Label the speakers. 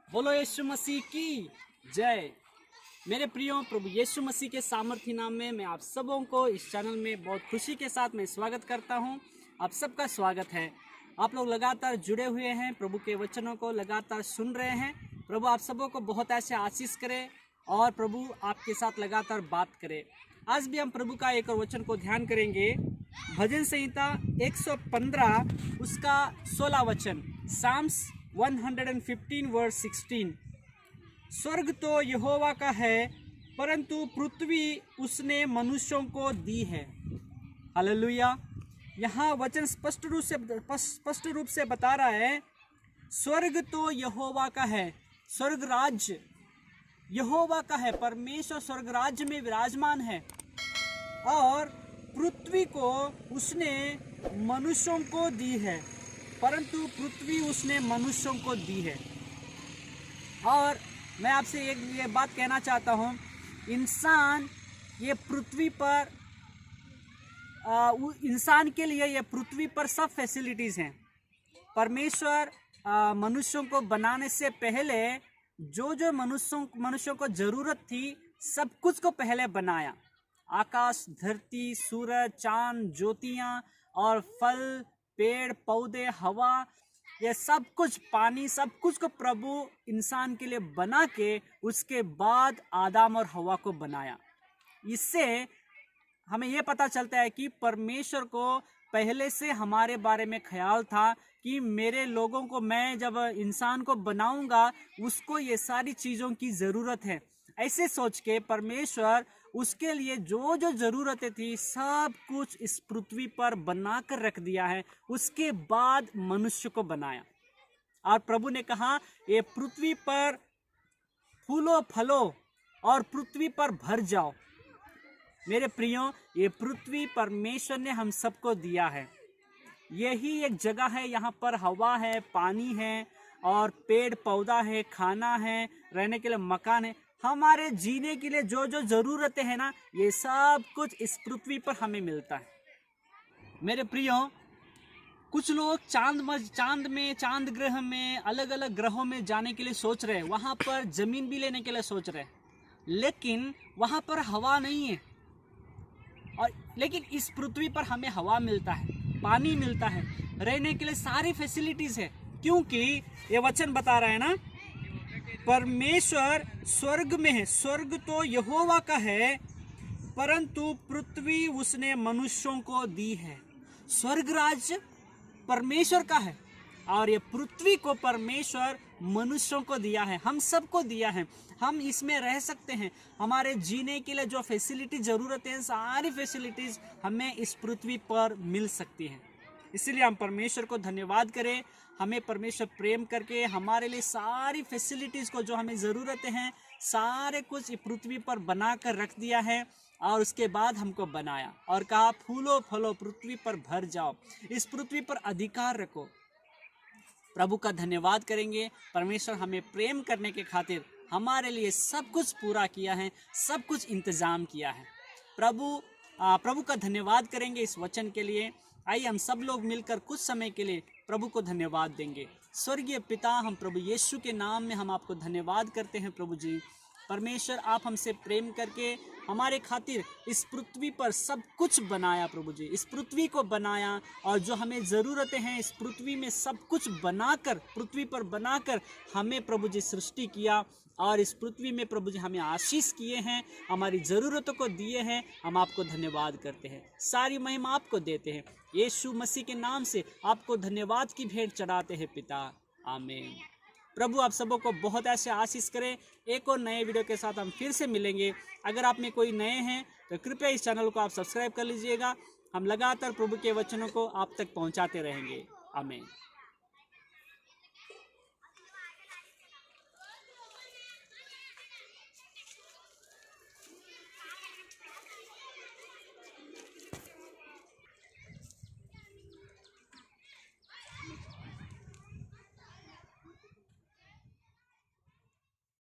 Speaker 1: बोलो यीशु मसीह की जय। मेरे प्रियो, प्रभु यीशु मसीह के सामर्थ्य नाम में मैं आप सबों को इस चैनल में बहुत खुशी के साथ मैं स्वागत करता हूं। आप सबका स्वागत है। आप लोग लगातार जुड़े हुए हैं, प्रभु के वचनों को लगातार सुन रहे हैं। प्रभु आप सबों को बहुत ऐसे आशीष करे और प्रभु आपके साथ लगातार बात करे। आज भी हम प्रभु का एक और वचन को ध्यान करेंगे। भजन संहिता 115 उसका 16 वचन, साम्स 115 वर्स 16। स्वर्ग तो यहोवा का है, परंतु पृथ्वी उसने मनुष्यों को दी है। हालेलुया। यहाँ वचन स्पष्ट रूप से बता रहा है, स्वर्ग तो यहोवा का है, स्वर्ग राज्य यहोवा का है, परमेश्वर स्वर्ग राज्य में विराजमान है और पृथ्वी को उसने मनुष्यों को दी है, परंतु पृथ्वी उसने मनुष्यों को दी है। और मैं आपसे ये बात कहना चाहता हूँ, इंसान ये पृथ्वी पर इंसान के लिए ये पृथ्वी पर सब फैसिलिटीज़ हैं। परमेश्वर मनुष्यों को बनाने से पहले जो मनुष्यों को ज़रूरत थी, सब कुछ को पहले बनाया। आकाश, धरती, सूरज, चांद, ज्योतियाँ और फल, पेड़ पौधे, हवा, ये सब कुछ, पानी, सब कुछ को प्रभु इंसान के लिए बना के उसके बाद आदम और हवा को बनाया। इससे हमें ये पता चलता है कि परमेश्वर को पहले से हमारे बारे में ख्याल था कि मेरे लोगों को, मैं जब इंसान को बनाऊंगा उसको ये सारी चीज़ों की ज़रूरत है। ऐसे सोच के परमेश्वर उसके लिए जो जो ज़रूरतें थी सब कुछ इस पृथ्वी पर बना कर रख दिया है। उसके बाद मनुष्य को बनाया और प्रभु ने कहा, ये पृथ्वी पर फूलो फलो और पृथ्वी पर भर जाओ। मेरे प्रियो, ये पृथ्वी परमेश्वर ने हम सबको दिया है। यही एक जगह है, यहाँ पर हवा है, पानी है और पेड़ पौधा है, खाना है, रहने के लिए मकान है। हमारे जीने के लिए जो जो ज़रूरतें हैं ना, ये सब कुछ इस पृथ्वी पर हमें मिलता है। मेरे प्रियो, कुछ लोग चांद ग्रह में, अलग अलग ग्रहों में जाने के लिए सोच रहे हैं, वहाँ पर ज़मीन भी लेने के लिए सोच रहे हैं, लेकिन वहाँ पर हवा नहीं है। लेकिन इस पृथ्वी पर हमें हवा मिलता है, पानी मिलता है, रहने के लिए सारी फैसिलिटीज़ है, क्योंकि ये वचन बता रहा है ना, परमेश्वर स्वर्ग में है। स्वर्ग तो यहोवा का है, परंतु पृथ्वी उसने मनुष्यों को दी है। स्वर्ग राज्य परमेश्वर का है और ये पृथ्वी को परमेश्वर मनुष्यों को दिया है, हम सबको दिया है। हम इसमें रह सकते हैं। हमारे जीने के लिए जो फैसिलिटी ज़रूरत है, सारी फैसिलिटीज़ हमें इस पृथ्वी पर मिल सकती हैं। इसीलिए हम परमेश्वर को धन्यवाद करें। हमें परमेश्वर प्रेम करके हमारे लिए सारी फैसिलिटीज़ को, जो हमें ज़रूरतें हैं, सारे कुछ पृथ्वी पर बना कर रख दिया है और उसके बाद हमको बनाया और कहा, फूलो फलो पृथ्वी पर भर जाओ, इस पृथ्वी पर अधिकार रखो। प्रभु का धन्यवाद करेंगे। परमेश्वर हमें प्रेम करने के खातिर हमारे लिए सब कुछ पूरा किया है, सब कुछ इंतज़ाम किया है। प्रभु का धन्यवाद करेंगे इस वचन के लिए। आइए हम सब लोग मिलकर कुछ समय के लिए प्रभु को धन्यवाद देंगे। स्वर्गीय पिता, हम प्रभु यीशु के नाम में हम आपको धन्यवाद करते हैं। प्रभु जी परमेश्वर, आप हमसे प्रेम करके हमारे खातिर इस पृथ्वी पर सब कुछ बनाया। प्रभु जी इस पृथ्वी को बनाया और जो हमें ज़रूरतें हैं इस पृथ्वी में सब कुछ बनाकर, पृथ्वी पर बनाकर हमें प्रभु जी सृष्टि किया और इस पृथ्वी में प्रभु जी हमें आशीष किए हैं, हमारी ज़रूरतों को दिए हैं। हम आपको धन्यवाद करते हैं, सारी महिमा आपको देते हैं। यीशु मसीह के नाम से आपको धन्यवाद की भेंट चढ़ाते हैं पिता, आमीन। प्रभु आप सबों को बहुत ऐसे आशीष करें। एक और नए वीडियो के साथ हम फिर से मिलेंगे। अगर आप में कोई नए हैं तो कृपया इस चैनल को आप सब्सक्राइब कर लीजिएगा। हम लगातार प्रभु के वचनों को आप तक पहुंचाते रहेंगे। आमीन।